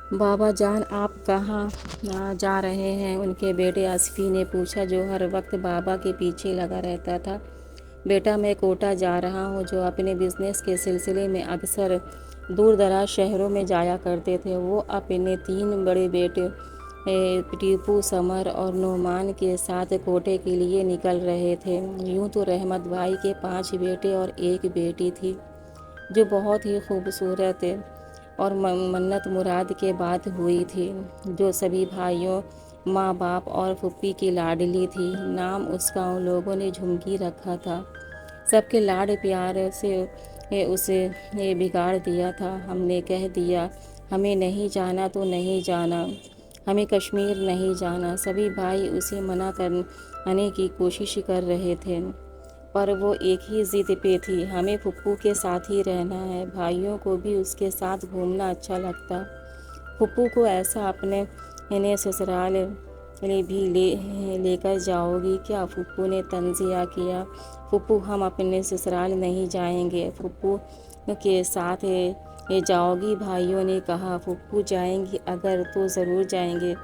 بابا جان آپ کہاں جا رہے ہیں؟ ان کے بیٹے اصفی نے پوچھا، جو ہر وقت بابا کے پیچھے لگا رہتا تھا۔ بیٹا میں کوٹا جا رہا ہوں، جو اپنے بزنس کے سلسلے میں اکثر دور دراز شہروں میں جایا کرتے تھے۔ وہ اپنے 3 بڑے بیٹے ٹیپو، سمر اور نعمان کے ساتھ کوٹے کے لیے نکل رہے تھے۔ یوں تو رحمت بھائی کے 5 بیٹے اور 1 بیٹی تھی، جو بہت ہی خوبصورت اور منت مراد کے بعد ہوئی تھی، جو سبھی بھائیوں، ماں باپ اور پھوپھی کی لاڈلی تھی۔ نام اس کا ان لوگوں نے جھمکی رکھا تھا۔ سب کے لاڈ پیار سے اسے بگاڑ دیا تھا۔ ہم نے کہہ دیا، ہمیں نہیں جانا تو نہیں جانا، ہمیں کشمیر نہیں جانا۔ سبھی بھائی اسے منع کرنے کی کوشش کر رہے تھے، پر وہ ایک ہی ضد پہ تھی، ہمیں پھوپھو کے ساتھ ہی رہنا ہے۔ بھائیوں کو بھی اس کے ساتھ گھومنا اچھا لگتا۔ پھوپھو کو ایسا اپنے سسرال بھی لے کر جاؤ گی کیا؟ پھوپھو نے طنزیہ کیا۔ پھوپھو ہم اپنے سسرال نہیں جائیں گے، پھوپھو کے ساتھ جاؤ گی؟ بھائیوں نے کہا۔ پھوپھو جائیں گی اگر تو ضرور جائیں گے۔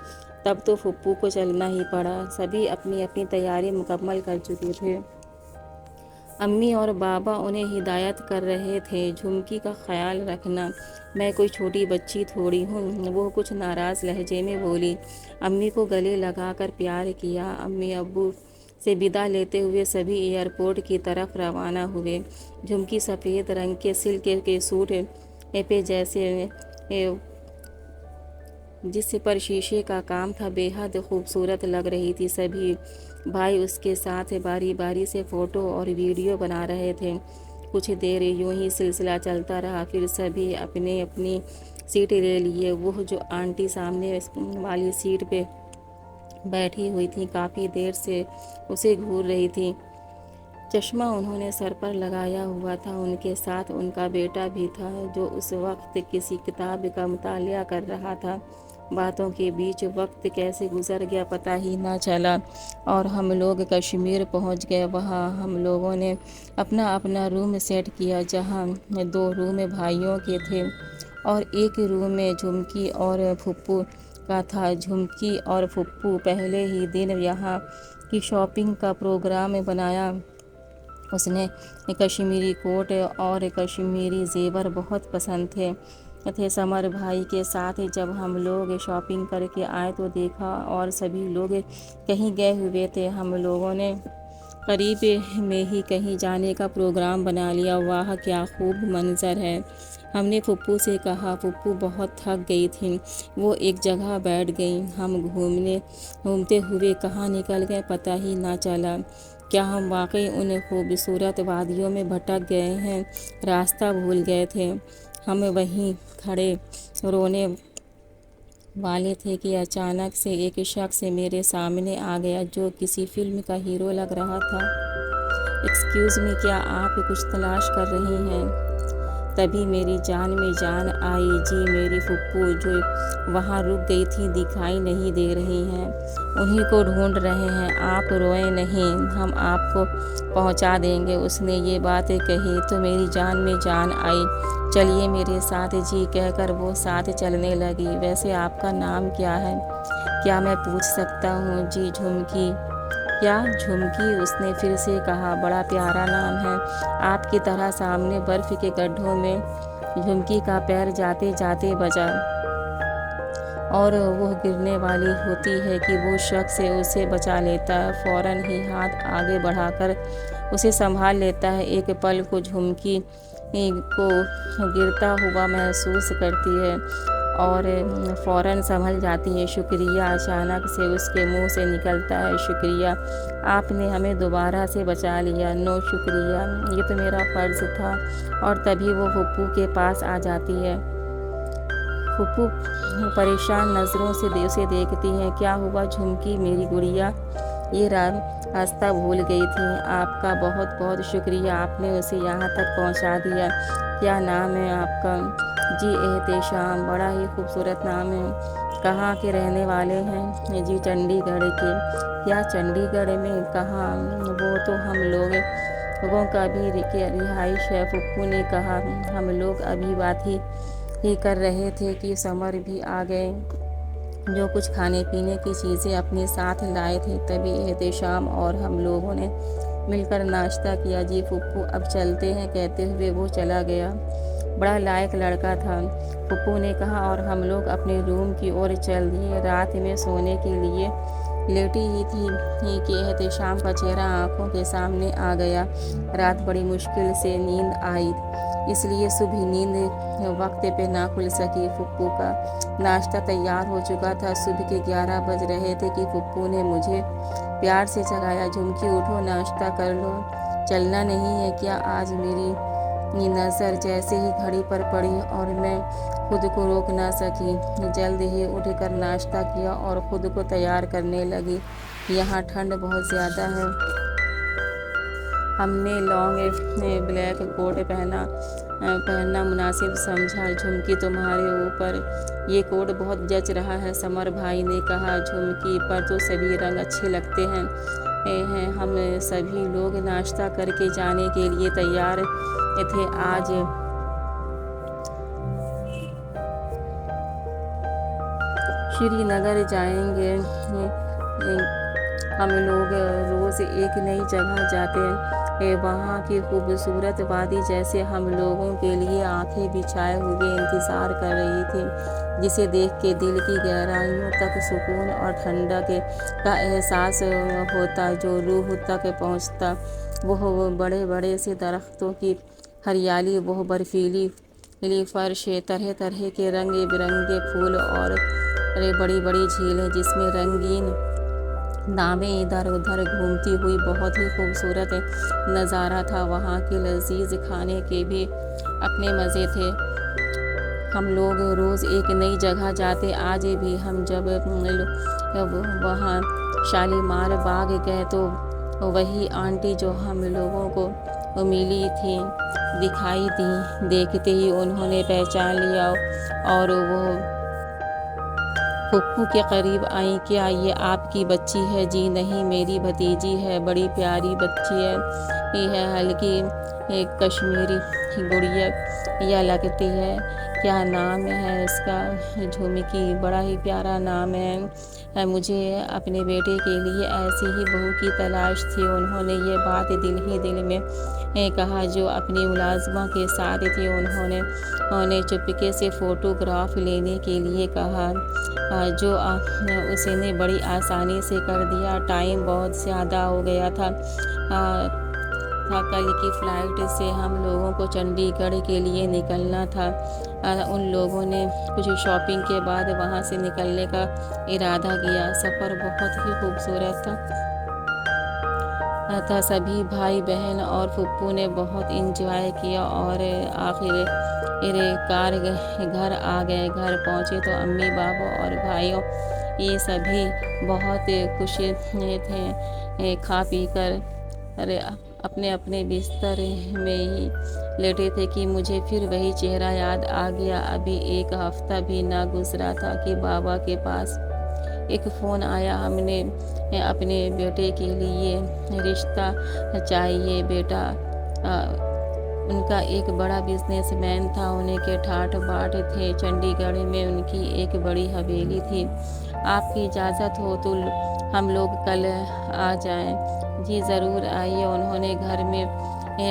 تب تو پھوپھو کو چلنا ہی پڑا۔ سبھی اپنی اپنی تیاری مکمل کر چکے تھے۔ امی اور بابا انہیں ہدایت کر رہے تھے، جھمکی کا خیال رکھنا، میں کوئی چھوٹی بچی تھوڑی ہوں۔ وہ کچھ ناراض لہجے میں بولی۔ امی کو گلے لگا کر پیار کیا۔ امی ابو سے ودا لیتے ہوئے سبھی ایئرپورٹ کی طرف روانہ ہوئے۔ جھمکی سفید رنگ کے سلک کے سوٹ پہ جس پر شیشے کا کام تھا بے حد خوبصورت لگ رہی تھی۔ سبھی بھائی اس کے ساتھ باری باری سے فوٹو اور ویڈیو بنا رہے تھے۔ کچھ دیر یوں ہی سلسلہ چلتا رہا، پھر سبھی اپنی اپنی سیٹ لے لیے۔ وہ جو آنٹی سامنے والی سیٹ پہ بیٹھی ہوئی تھیں، کافی دیر سے اسے گھور رہی تھیں۔ چشمہ انہوں نے سر پر لگایا ہوا تھا۔ ان کے ساتھ ان کا بیٹا بھی تھا، جو اس وقت کسی کتاب کا مطالعہ کر رہا تھا۔ باتوں کے بیچ وقت کیسے گزر گیا پتہ ہی نہ چلا، اور ہم لوگ کشمیر پہنچ گئے۔ وہاں ہم لوگوں نے اپنا اپنا روم سیٹ کیا، جہاں 2 روم بھائیوں کے تھے اور 1 روم جھمکی اور پھوپھو کا تھا۔ جھمکی اور پھوپھو پہلے ہی دن یہاں کی شاپنگ کا پروگرام بنایا۔ اسے کشمیری کوٹ اور کشمیری زیور بہت پسند تھے۔ سمر بھائی کے ساتھ جب ہم لوگ شاپنگ کر کے آئے تو دیکھا اور سبھی لوگ کہیں گئے ہوئے تھے۔ ہم لوگوں نے قریب میں ہی کہیں جانے کا پروگرام بنا لیا۔ واہ کیا خوب منظر ہے! ہم نے پھوپھو سے کہا۔ پھوپھو بہت تھک گئی تھیں، وہ ایک جگہ بیٹھ گئیں۔ ہم گھومتے ہوئے کہاں نکل گئے پتہ ہی نہ چلا۔ کیا ہم واقعی ان خوبصورت وادیوں میں بھٹک گئے ہیں؟ راستہ بھول گئے تھے؟ ہم وہیں کھڑے رونے والے تھے کہ اچانک سے ایک شخص میرے سامنے آ گیا، جو کسی فلم کا ہیرو لگ رہا تھا۔ ایکسکیوز می، کیا آپ کچھ تلاش کر رہی ہیں؟ تبھی میری جان میں جان آئی۔ جی، میری پھوپھو جو وہاں رک گئی تھیں دکھائی نہیں دے رہی ہیں، انہیں کو ڈھونڈ رہے ہیں۔ آپ روئیں نہیں، ہم آپ کو پہنچا دیں گے۔ اس نے یہ بات کہی تو میری جان میں جان آئی۔ چلیے میرے ساتھ، جی کہہ کر وہ ساتھ چلنے لگی۔ ویسے آپ کا نام کیا ہے؟ کیا میں پوچھ سکتا ہوں؟ جی جھمکی۔ کیا جھمکی؟ اس نے پھر سے کہا۔ بڑا پیارا نام ہے، آپ کی طرح۔ سامنے برف کے گڈھوں میں جھمکی کا پیر جاتے جاتے بجا، اور وہ گرنے والی ہوتی ہے کہ وہ شخص اسے بچا لیتا ہے، فوراً ہی ہاتھ آگے بڑھا کر اسے سنبھال لیتا ہے۔ ایک پل کو جھمکی کو گرتا ہوا محسوس کرتی ہے اور فوراً سنبھل جاتی ہے۔ شکریہ! اچانک سے اس کے منہ سے نکلتا ہے، شکریہ! آپ نے ہمیں دوبارہ سے بچا لیا۔ نو شکریہ، یہ تو میرا فرض تھا۔ اور تبھی وہ پھوپھو کے پاس آ جاتی ہے۔ پھوپھو پریشان نظروں سے اسے دیکھتی ہیں۔ کیا ہوا جھمکی میری گڑیا؟ یہ راستہ بھول گئی تھیں۔ آپ کا بہت بہت شکریہ، آپ نے اسے یہاں تک پہنچا دیا۔ کیا نام ہے آپ کا؟ جی احتشام، بڑا ہی خوبصورت نام ہے۔ کہاں کے رہنے والے ہیں؟ جی چنڈی گڑھ کے۔ کیا چنڈی گڑھ میں؟ کہاں؟ وہ تو ہم لوگوں کا بھی رہائش ہے، پھوپھو نے کہا۔ ہم لوگ ابھی ہی کر رہے تھے کہ سمر بھی آ گئے، جو کچھ کھانے پینے کی چیزیں اپنے ساتھ لائے تھے۔ تبھی احتشام اور ہم لوگوں نے مل کر ناشتہ کیا۔ جی پھپھو اب چلتے ہیں، کہتے ہوئے وہ چلا گیا۔ بڑا لائق لڑکا تھا، پھپھو نے کہا، اور ہم لوگ اپنے روم کی اور چل دیے۔ رات میں سونے کے لیے لیٹی ہی تھی کہ احتشام کا چہرہ آنکھوں کے سامنے آ گیا۔ رات بڑی مشکل سے نیند آئی، اس لیے صبح نیند وقت پہ نہ کھل سکی۔ پھپھو کا ناشتہ تیار ہو چکا تھا۔ صبح کے 11 بج رہے تھے کہ پھپھو نے مجھے پیار سے جگایا۔ جھمکی اٹھو، ناشتہ کر لو، چلنا نہیں ہے کیا؟ آج میری نظر جیسے ہی گھڑی پر پڑی اور میں خود کو روک نہ سکی، جلد ہی اٹھ کر ناشتہ کیا اور خود کو تیار کرنے لگی۔ یہاں ٹھنڈ بہت زیادہ ہے۔ ہم نے لانگ بلیک کوٹ پہننا مناسب سمجھا۔ جھمکی تمہارے اوپر یہ کوٹ بہت جچ رہا ہے، سمر بھائی نے کہا۔ جھمکی پر تو سبھی رنگ اچھے لگتے ہیں۔ ہم سبھی لوگ ناشتہ کر کے جانے کے لیے تیار تھے۔ آج شری نگر جائیں گے ہم لوگ، روز ایک نئی جگہ جاتے ہیں۔ وہاں کی خوبصورت وادی جیسے ہم لوگوں کے لیے آنکھیں بچھائے ہوئے انتظار کر رہی تھی، جسے دیکھ کے دل کی گہرائیوں تک سکون اور ٹھنڈک کا احساس ہوتا، جو روح تک پہنچتا۔ وہ بڑے بڑے سے درختوں کی ہریالی، وہ برفیلی فرش، طرح طرح کے رنگ برنگے پھول اور بڑی بڑی جھیلیں جس میں رنگین ناویں ادھر ادھر گھومتی ہوئی، بہت ہی خوبصورت نظارہ تھا۔ وہاں کے لذیذ کھانے کے بھی اپنے مزے تھے۔ ہم لوگ روز ایک نئی جگہ جاتے۔ آج بھی ہم جب وہاں شالیمار باغ گئے تو وہی آنٹی جو ہم لوگوں کو ملی تھی دکھائی دیں۔ دیکھتے ہی انہوں نے پہچان لیا اور وہ پھپھو کے قریب آئیں۔ کیا یہ آپ کی بچی ہے؟ جی نہیں، میری بھتیجی ہے، بڑی پیاری بچی ہے، ہلکی کشمیری گڑیا لگتی ہے۔ کیا نام ہے اس کا؟ جھمکی، بڑا ہی پیارا نام ہے۔ مجھے اپنے بیٹے کے لیے ایسی ہی بہو کی تلاش تھی۔ انہوں نے یہ بات دل ہی دل میں کہا جو اپنی ملازمہ کے ساتھ تھی۔ انہوں نے چپکے سے فوٹوگراف لینے کے لیے کہا، جو اس نے بڑی آسانی سے کر دیا۔ ٹائم بہت زیادہ ہو گیا تھا۔ کل کی فلائٹ سے ہم لوگوں کو چنڈی گڑھ کے لیے نکلنا تھا۔ ان لوگوں نے کچھ شاپنگ کے بعد وہاں سے نکلنے کا ارادہ کیا۔ سفر بہت ہی خوبصورت تھا۔ سبھی بھائی بہن اور پھپھو نے بہت انجوائے کیا اور آخر کار گھر آ گئے۔ گھر پہنچے تو امی، بابا اور بھائیوں یہ سبھی بہت خوش تھے۔ کھا پی کر اپنے اپنے بستر میں ہی لیٹے تھے کہ مجھے پھر وہی چہرہ یاد آ گیا۔ ابھی ایک ہفتہ بھی نہ گزرا تھا کہ بابا کے پاس ایک فون آیا۔ ہم نے اپنے بیٹے کے لیے رشتہ چاہیے بیٹا۔ ان کا ایک بڑا بزنس مین تھا، انہیں کے ٹھاٹھ باٹھ تھے۔ چنڈی گڑھ میں ان کی ایک بڑی حویلی تھی۔ آپ کی اجازت ہو تو ہم لوگ کل آ جائیں؟ جی ضرور آئیے، انہوں نے گھر میں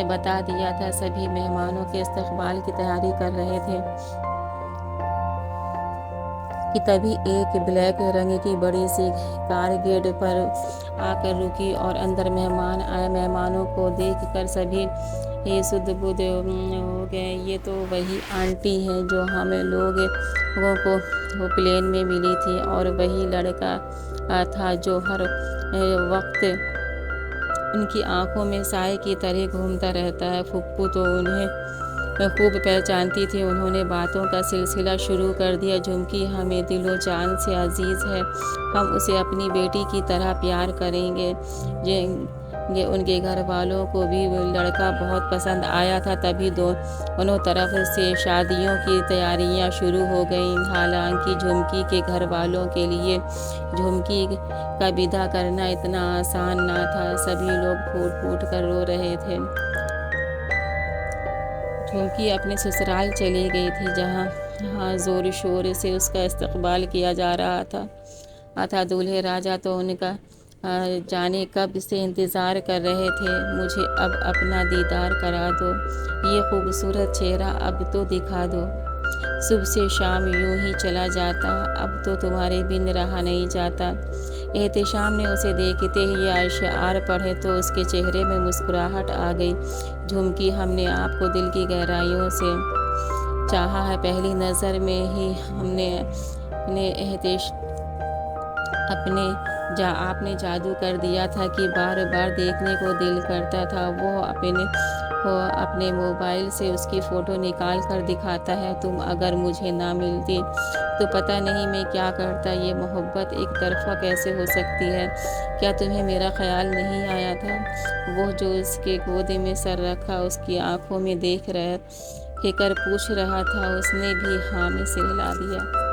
بتا دیا تھا۔ سبھی مہمانوں کے استقبال کی تیاری کر رہے تھے کہ تبھی ایک بلیک رنگ کی بڑی سی کار گیٹ پر آ کر رکی اور اندر مہمان آئے۔ مہمانوں کو دیکھ کر سبھی سدھ بدھ ہو گئے۔ یہ تو وہی آنٹی ہے جو ہم لوگوں کو پلین میں ملی تھی، اور وہی لڑکا تھا جو ہر وقت ان کی آنکھوں میں سائے کی طرح گھومتا رہتا ہے۔ پھپھو تو انہیں خوب پہچانتی تھی۔ انہوں نے باتوں کا سلسلہ شروع کر دیا۔ جھمکی ہمیں دل و جان سے عزیز ہے، ہم اسے اپنی بیٹی کی طرح پیار کریں گے۔ ان کے گھر والوں کو بھی لڑکا بہت پسند آیا تھا۔ تبھی دونوں طرف سے شادیوں کی تیاریاں شروع ہو گئیں۔ حالانکہ جھمکی کے گھر والوں کے لیے جھمکی کا بداع کرنا اتنا آسان نہ تھا۔ سبھی لوگ پھوٹ پھوٹ کر رو رہے تھے۔ جھمکی اپنے سسرال چلی گئی تھی، جہاں ہاں زور شور سے اس کا استقبال کیا جا رہا تھا دولہے راجہ تو ان کا جانے کب سے انتظار کر رہے تھے۔ مجھے اب اپنا دیدار کرا دو، یہ خوبصورت چہرہ اب تو دکھا دو۔ صبح سے شام یوں ہی چلا جاتا، اب تو تمہارے بن رہا نہیں جاتا۔ احتشام نے اسے دیکھتے ہی یہ اشعار پڑھے تو اس کے چہرے میں مسکراہٹ آ گئی۔ جھمکی، ہم نے آپ کو دل کی گہرائیوں سے چاہا ہے، پہلی نظر میں ہی ہم نے آپ نے جادو کر دیا تھا کہ بار بار دیکھنے کو دل کرتا تھا۔ وہ اپنے موبائل سے اس کی فوٹو نکال کر دکھاتا ہے، تم اگر مجھے نہ ملتی تو پتہ نہیں میں کیا کرتا۔ یہ محبت ایک طرفہ کیسے ہو سکتی ہے؟ کیا تمہیں میرا خیال نہیں آیا تھا؟ وہ جو اس کے گود میں سر رکھا اس کی آنکھوں میں دیکھ کر پوچھ رہا تھا، اس نے بھی ہاں میں سر ہلا دیا۔